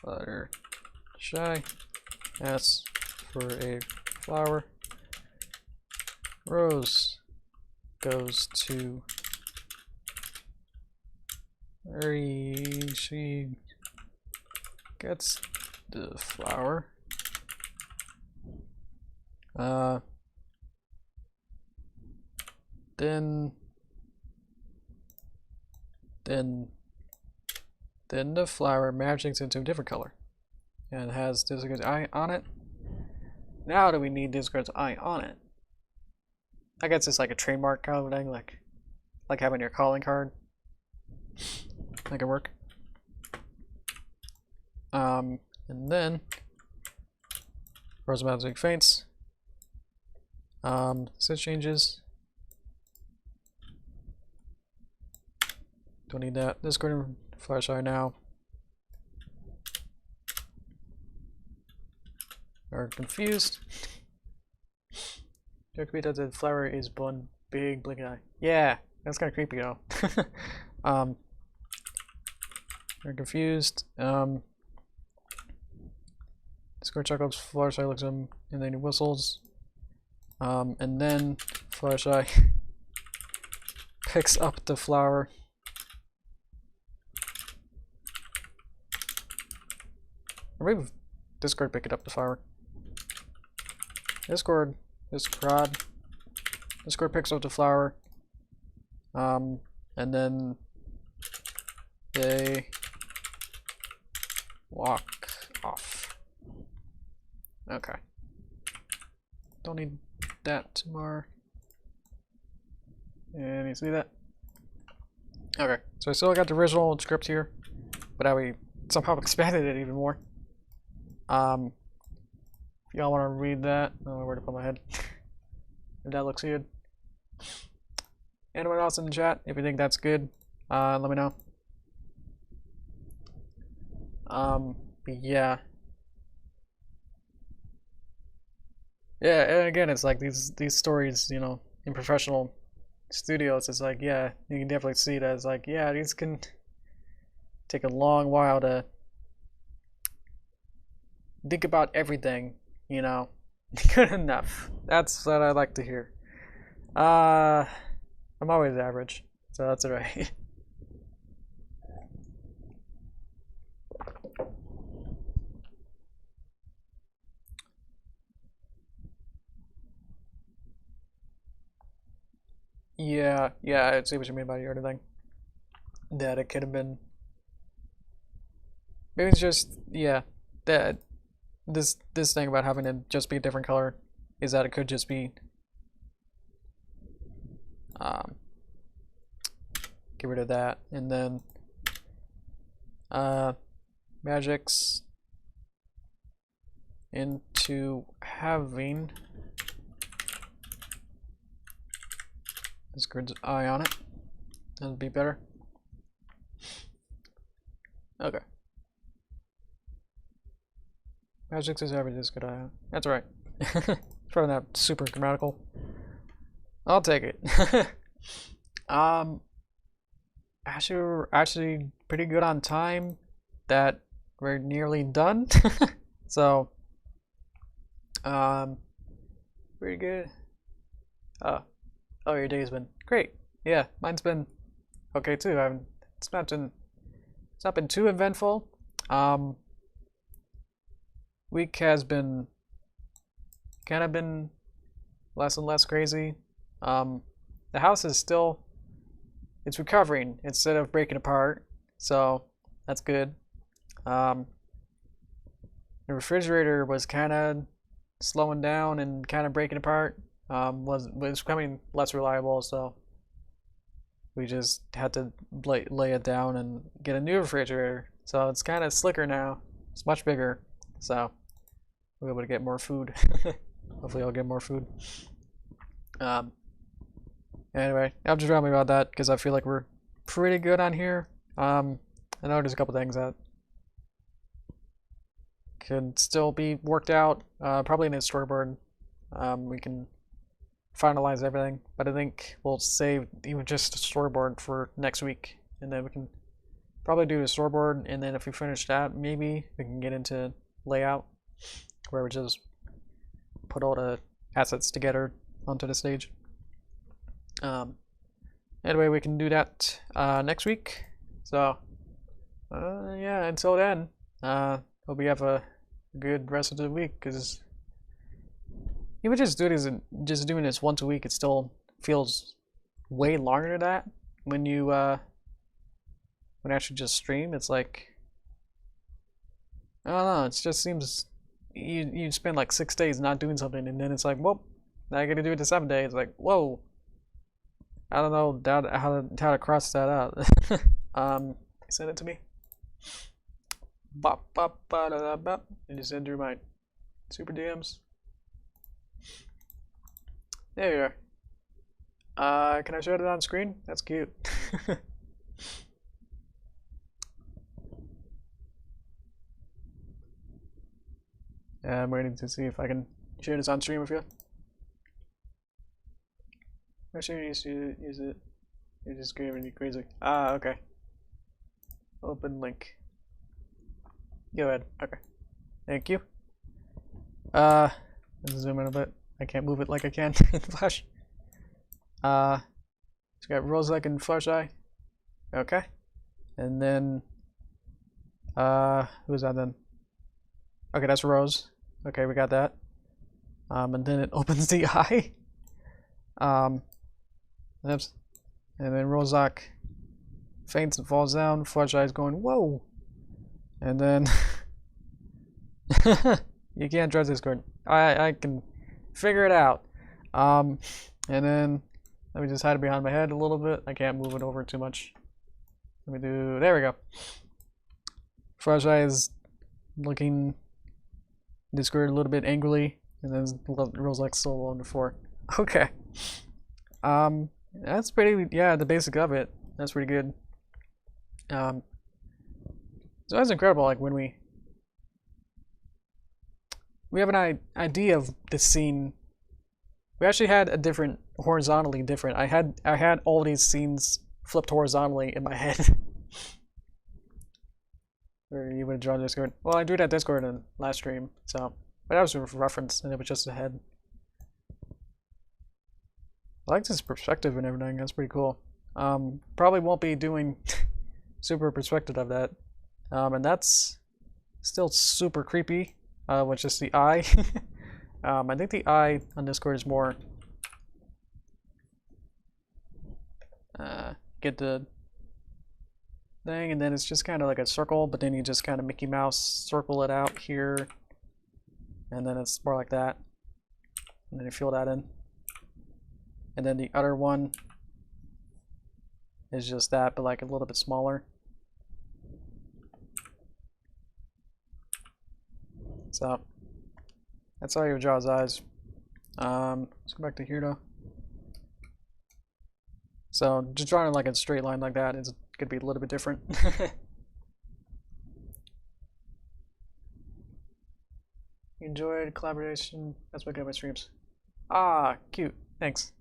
Fluttershy asks for a flower. Rose goes to she gets the flower. Then the flower magics into a different color and has Discord's eye on it. Now do we need Discord's eye on it? I guess it's like a trademark kind of thing, like having your calling card. That could work. And then Rose magic faints. Set changes. Don't need that. Discord Fluttershy now. Are confused. Derpy that the flower is one big blinking eye. Yeah, that's kind of creepy though. They're confused. Discord chuckles. Fluttershy looks at him and then he whistles. And then Fluttershy picks up the flower. Or maybe Discord pick it up the flower. Discord picks up the flower. And then they walk off. Okay. Don't need that tomorrow. And you see that? Okay, so I still got the original script here, but we somehow expanded it even more. If y'all want to read that, I don't know where to put my head. If that looks good. Anyone else in the chat, if you think that's good, let me know. But yeah. Yeah, and again, it's like these stories, you know, in professional studios, it's like, yeah, you can definitely see that. It's like, yeah, these can take a long while to think about everything, you know. Good enough. That's what I like to hear. I'm always average, so that's alright. Yeah, I see what you mean by the other thing. That it could have been. Maybe it's just, yeah, that this thing about having it just be a different color is that it could just be get rid of that, and then magics into having Discord's eye on it. That would be better. Okay. Magic is having Discord eye on. That's right. Probably not super grammatical. I'll take it. Actually, we're actually pretty good on time. That we're nearly done. So, pretty good. Oh, your day's been great. Yeah, mine's been okay too. It's not been too eventful. week has been kind of been less and less crazy. The house is still, it's recovering instead of breaking apart, so that's good. The refrigerator was kind of slowing down and kind of breaking apart. Was becoming less reliable, so we just had to lay it down and get a new refrigerator. So it's kind of slicker now. It's much bigger, so we'll be able to get more food. Hopefully, I'll get more food. Anyway, I'm just rambling about that because I feel like we're pretty good on here. I know there's a couple things that could still be worked out. Probably in the storyboard, we can finalize everything, but I think we'll save even just the storyboard for next week, and then we can probably do a storyboard, and then if we finish that, maybe we can get into layout, where we just put all the assets together onto the stage. Anyway, we can do that next week. So yeah, until then, hope you have a good rest of the week, because even just doing this once a week, it still feels way longer than that. When you when actually just stream, it's like, I don't know, it just seems you spend like 6 days not doing something, and then it's like, well, now I gotta do it the 7th day. It's like, whoa, I don't know how to cross that out. Send it to me. Bop bop ba da da bop. And just enter my super DMs. There you are. Can I show it on screen? That's cute. I'm waiting to see if I can share this on stream with you. I'm sure you used to use it. You're just giving me crazy. Ah, okay. Open link. Go ahead. Okay. Thank you. Let's zoom in a bit. I can't move it like I can in Flash. It's got Rose-like and Fluttershy. Okay. And then, who's that then? Okay, that's Rose. Okay, we got that. And then it opens the eye. Oops. And then Rozak faints and falls down. Fluttershy is going, whoa. And then, you can't trust Discord. I can figure it out. And then let me just hide it behind my head a little bit. I can't move it over too much. Let me do, there we go. Fluttershy is looking Discord a little bit angrily, and then Rosalike's still on the floor. Okay. That's pretty, yeah, the basic of it. That's pretty good. So that's incredible, like when we have an idea of the scene. We actually had a different, horizontally different. I had all these scenes flipped horizontally in my head. Or you would have drawn Discord. Well, I drew that Discord in last stream, so, but that was a reference, and it was just a head. I like this perspective and everything. That's pretty cool. Probably won't be doing super perspective of that. And that's still super creepy, with just the eye. I think the eye on Discord is more get the thing, and then it's just kind of like a circle, but then you just kind of Mickey Mouse circle it out here, and then it's more like that, and then you fill that in. And then the other one is just that, but like a little bit smaller. So that's how you would draw his eyes. Let's go back to here though. So just drawing like a straight line like that is gonna be a little bit different. Enjoyed collaboration. That's what I get my streams. Ah, cute. Thanks.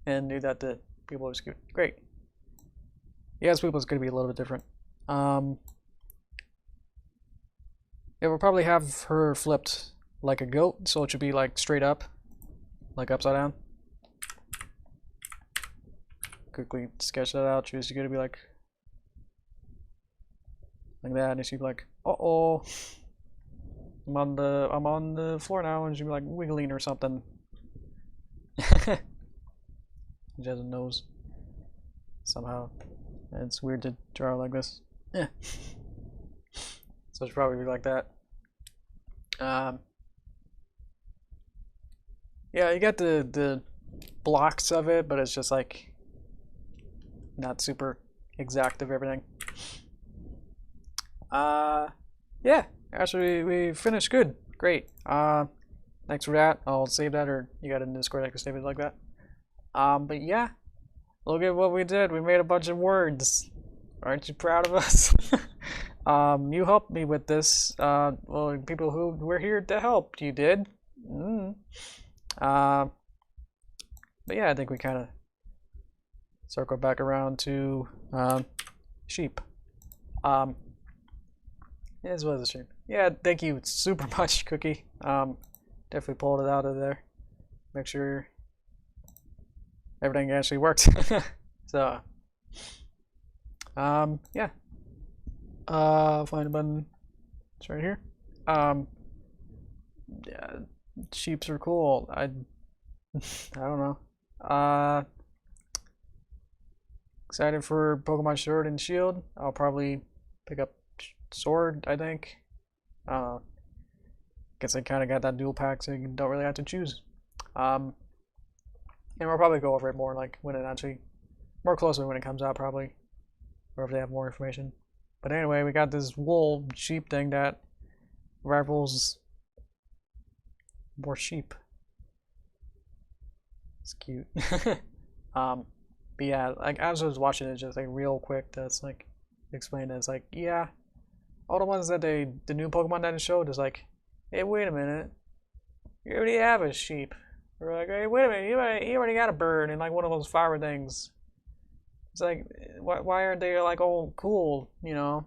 And knew that the people was cute. Great. Yes, people's gonna be a little bit different. It will probably have her flipped like a goat, so it should be like straight up, like upside down. Quickly sketch that out. She's gonna be like that, and she'd be like, uh-oh. I'm on the floor now, and she'd be like wiggling or something. She has a nose somehow. And it's weird to draw like this. Yeah. So it's probably like that. Yeah, you got the blocks of it, but it's just like not super exact of everything. Yeah, actually we finished good. Great. Thanks for that. I'll save that, or you got it in Discord, I can save it like that. But yeah, look at what we did. We made a bunch of words. Aren't you proud of us? You helped me with this. Well, people who were here to help, you did. But yeah, I think we kind of circle back around to sheep. Yeah, as well as a sheep. Yeah, thank you super much, Cookie. Definitely pulled it out of there. Make sure everything actually works. So, yeah. Find a button. It's right here. Yeah, sheeps are cool. I don't know. Excited for Pokemon Sword and Shield. I'll probably pick up Sword, I think. Guess I kind of got that dual pack, so you don't really have to choose. And we'll probably go over it more, like when it actually, more closely when it comes out, probably, or if they have more information. But anyway, we got this wool sheep thing that rivals more sheep. It's cute. But yeah, like as I was watching it, just like real quick, that's like explained as like, yeah, all the ones that the new Pokemon that it showed is like, hey, wait a minute, you already have a sheep. Or like, hey, wait a minute, you already got a bird and like one of those flower things. It's like, why aren't they like all cool, you know?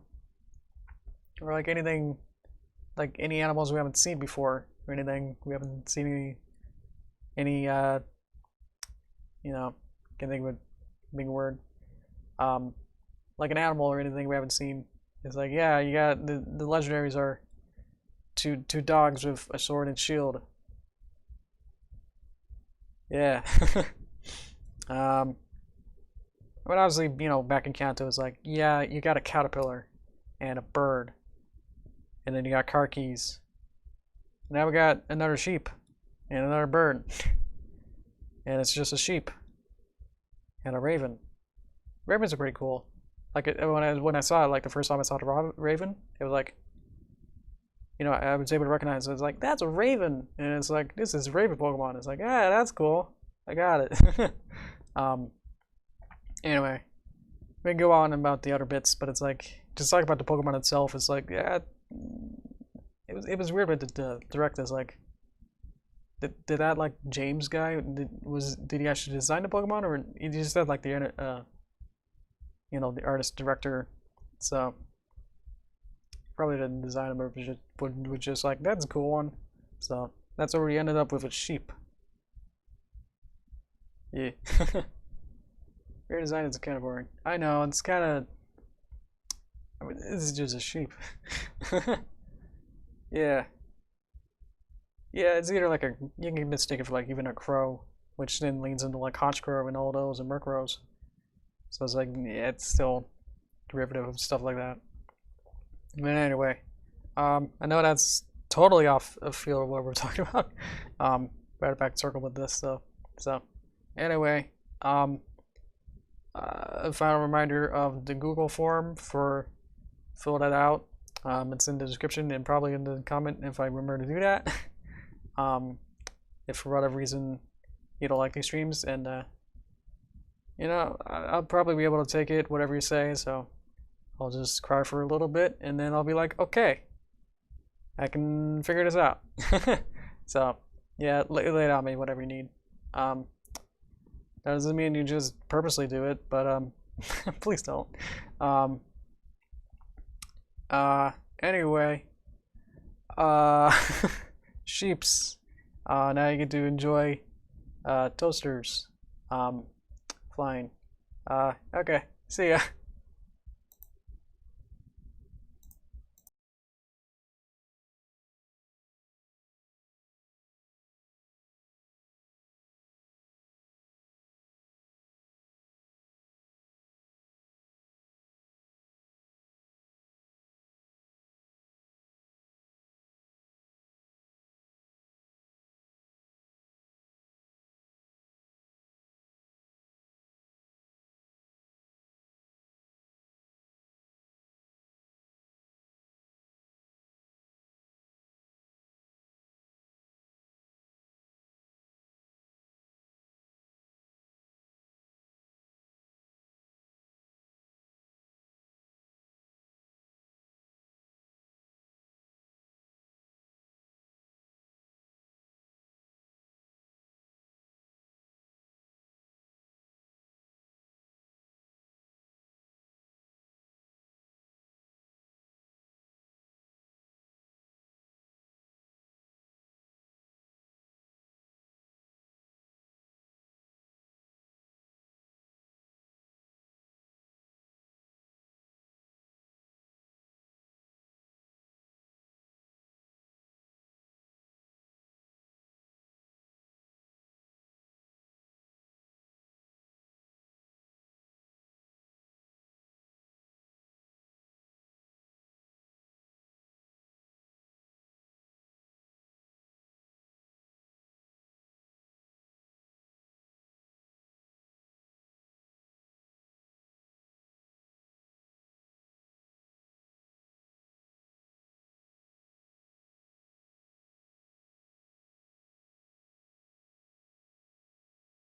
Or like anything, like any animals we haven't seen before, or anything we haven't seen any you know, can't think of a big word. Like an animal or anything we haven't seen. It's like, yeah, you got the legendaries are two dogs with a sword and shield. Yeah. But obviously, you know, back in Kanto, it's like, yeah, you got a caterpillar and a bird, and then you got car keys. Now we got another sheep and another bird, and it's just a sheep and a raven. Ravens are pretty cool. Like when I saw it, like the first time I saw the raven, it was like, you know, I was able to recognize it. It's like, that's a raven, and it's like, this is Raven Pokemon. It's like, yeah, that's cool. I got it. Anyway, we can go on about the other bits, but it's like, just talk about the Pokemon itself. It's like, yeah, it was weird, but the direct is like, did that like James guy did he actually design the Pokemon, or he just said like the you know, the artist director, so probably didn't design them, but was just like, that's a cool one. So that's where we ended up with a sheep. Yeah. Your design is kind of boring. I know, it's kind of, I mean, this is just a sheep. Yeah. Yeah, it's either like a, you can mistake it for like even a crow, which then leans into like Honchkrow and all those and Murkrows. So it's like, yeah, it's still derivative of stuff like that. But anyway, I know that's totally off of field of what we're talking about. Right back circle with this stuff. So anyway, a final reminder of the Google form for fill that out. It's in the description and probably in the comment if I remember to do that. If for whatever reason you don't like these streams, and you know, I'll probably be able to take it whatever you say, so I'll just cry for a little bit and then I'll be like, okay, I can figure this out. So yeah, lay it on me, whatever you need. That doesn't mean you just purposely do it, but please don't. Anyway, sheeps. Now you get to enjoy toasters flying. Okay, see ya.